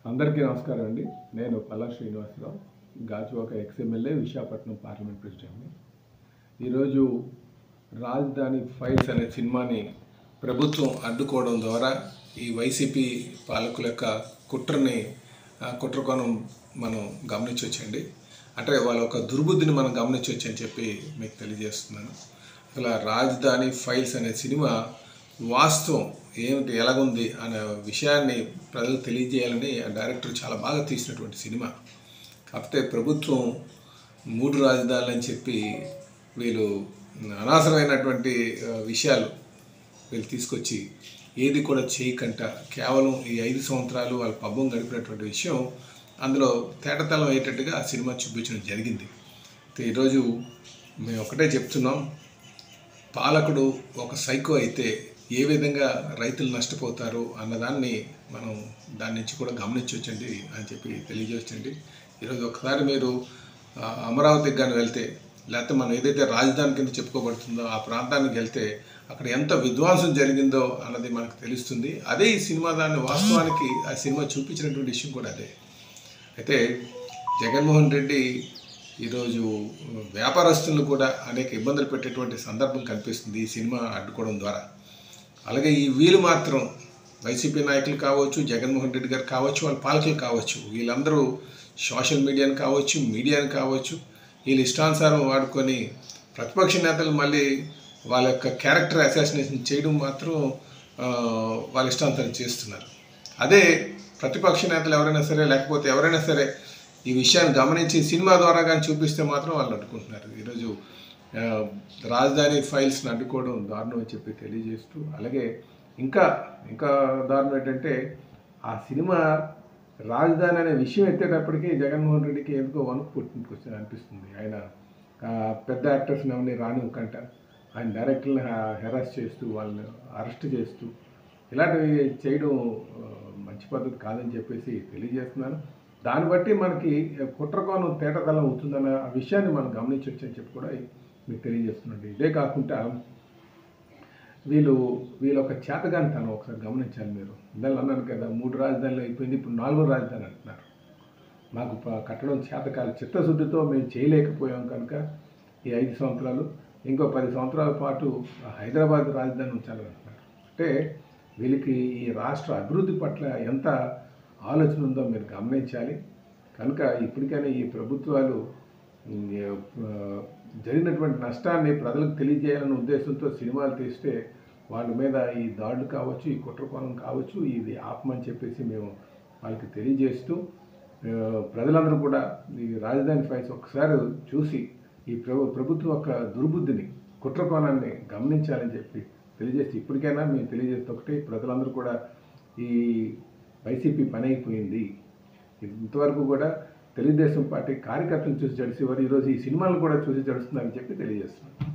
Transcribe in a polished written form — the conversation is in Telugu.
అందరికీ నమస్కారం అండి. నేను పల్లా శ్రీనివాసరావు, గాజువాక ఎక్స్ఎమ్మెల్యే, విశాఖపట్నం పార్లమెంట్ ప్రెసిడెంట్ని. ఈరోజు రాజధాని ఫైల్స్ అనే సినిమాని ప్రభుత్వం అడ్డుకోవడం ద్వారా ఈ వైసీపీ పాలకుల యొక్క కుట్రకోణం మనం గమనించవచ్చండి. అంటే వాళ్ళ ఒక దుర్బుద్ధిని మనం గమనించవచ్చు అని చెప్పి మీకు తెలియజేస్తున్నాను. అసలు రాజధాని ఫైల్స్ అనే సినిమా వాస్తవం ఏమిటి, ఎలాగుంది అనే విషయాన్ని ప్రజలకు తెలియజేయాలని ఆ డైరెక్టర్ చాలా బాగా తీసినటువంటి సినిమా. కాకపోతే ప్రభుత్వం 3 రాజధానులు అని చెప్పి వీళ్ళు అనవసరమైనటువంటి విషయాలు వీళ్ళు తీసుకొచ్చి ఏది కూడా చేయకంట కేవలం ఈ 5 సంవత్సరాలు వాళ్ళ పబ్బం గడిపినటువంటి విషయం అందులో తేటతలం అయ్యేటట్టుగా ఆ సినిమా చూపించడం జరిగింది. ఈరోజు మేము ఒకటే చెప్తున్నాం, పాలకుడు ఒక సైకో అయితే ఏ విధంగా రైతులు నష్టపోతారు అన్నదాన్ని మనం దాని నుంచి కూడా గమనించవచ్చండి అని చెప్పి తెలియజేయచ్చండి. ఈరోజు ఒకసారి మీరు అమరావతికి కానీ వెళ్తే, లేకపోతే మనం ఏదైతే రాజధాని కింద చెప్పుకోబడుతుందో ఆ ప్రాంతానికి వెళ్తే అక్కడ ఎంత విధ్వంసం జరిగిందో అన్నది మనకు తెలుస్తుంది. అదే ఈ సినిమా దాన్ని వాస్తవానికి ఆ సినిమా చూపించినటువంటి విషయం కూడా అదే. అయితే జగన్మోహన్ రెడ్డి ఈరోజు వ్యాపారస్తులను కూడా అనేక ఇబ్బందులు పెట్టేటువంటి సందర్భం కనిపిస్తుంది ఈ సినిమా అడ్డుకోవడం ద్వారా. అలాగే ఈ వీళ్ళు మాత్రం వైసీపీ నాయకులు కావచ్చు, జగన్మోహన్ రెడ్డి గారు కావచ్చు, వాళ్ళ పాలకులు కావచ్చు, వీళ్ళందరూ సోషల్ మీడియాని కావచ్చు, మీడియాని కావచ్చు, వీళ్ళు ఇష్టానుసారం వాడుకొని ప్రతిపక్ష నేతలు మళ్ళీ వాళ్ళ యొక్క క్యారెక్టర్ అసాసినేషన్ చేయడం మాత్రం వాళ్ళ ఇష్టానుసారం చేస్తున్నారు. అదే ప్రతిపక్ష నేతలు ఎవరైనా సరే, లేకపోతే ఎవరైనా సరే ఈ విషయాన్ని గమనించి సినిమా ద్వారా కానీ చూపిస్తే మాత్రం వాళ్ళు అడ్డుకుంటున్నారు. ఈరోజు రాజధాని ఫైల్స్ని అడ్డుకోవడం దారుణం అని చెప్పి తెలియజేస్తూ, అలాగే ఇంకా దారుణం ఏంటంటే ఆ సినిమా రాజధాని అనే విషయం ఎత్తేటప్పటికీ జగన్మోహన్ రెడ్డికి ఎందుకో వణుకు పుట్టించుకొచ్చి అనిపిస్తుంది. ఆయన పెద్ద యాక్టర్స్ని ఎవరిని రానివ్వకంట, ఆయన డైరెక్టర్ని హెరాస్ చేస్తూ వాళ్ళని అరెస్ట్ చేస్తూ ఇలాంటివి చేయడం మంచి పద్ధతి కాదని చెప్పేసి తెలియజేస్తున్నాను. దాన్ని బట్టి మనకి కుట్రకోణం తేటతలం అవుతుందన్న ఆ విషయాన్ని మనం గమనించవచ్చు అని చెప్పి కూడా మీకు తెలియజేస్తున్నాండి. ఇదే కాకుండా వీళ్ళ ఒక చేతగానితనం ఒకసారి గమనించాలి మీరు. ఇందాక అన్నాను కదా, 3 రాజధానులు అయిపోయింది, ఇప్పుడు 4వ రాజధాని అంటున్నారు. మాకు కట్టడం చేతకాలి, చిత్తశుద్ధితో మేము చేయలేకపోయాం కనుక ఈ 5 సంవత్సరాలు ఇంకో 10 సంవత్సరాల పాటు హైదరాబాద్ రాజధాని ఉంచాలని అంటున్నారు. అంటే వీళ్ళకి ఈ రాష్ట్ర అభివృద్ధి పట్ల ఎంత ఆలోచన ఉందో మీరు గమనించాలి. కనుక ఇప్పటికైనా ఈ ప్రభుత్వాలు జరిగినటువంటి నష్టాన్ని ప్రజలకు తెలియజేయాలనే ఉద్దేశంతో సినిమాలు తీస్తే వాళ్ళ మీద ఈ దాడులు కావచ్చు, ఈ కుట్రకోణం కావచ్చు, ఇది ఆపమని చెప్పేసి మేము వాళ్ళకి తెలియజేస్తూ, ప్రజలందరూ కూడా ఈ రాజధాని ఫైల్స్ ఒకసారి చూసి ఈ ప్రభుత్వం యొక్క దుర్బుద్ధిని, కుట్రకోణాన్ని గమనించాలని చెప్పి తెలియజేస్తే, ఇప్పటికైనా మేము తెలియజేస్తే ఒకటి, ప్రజలందరూ కూడా ఈ వైసీపీ పని అయిపోయింది. ఇంతవరకు కూడా తెలుగుదేశం పార్టీ కార్యకర్తలు చూసి జడిసేవారు, ఈరోజు ఈ సినిమాలను కూడా చూసి జడుస్తున్నారని చెప్పి తెలియజేస్తున్నాను.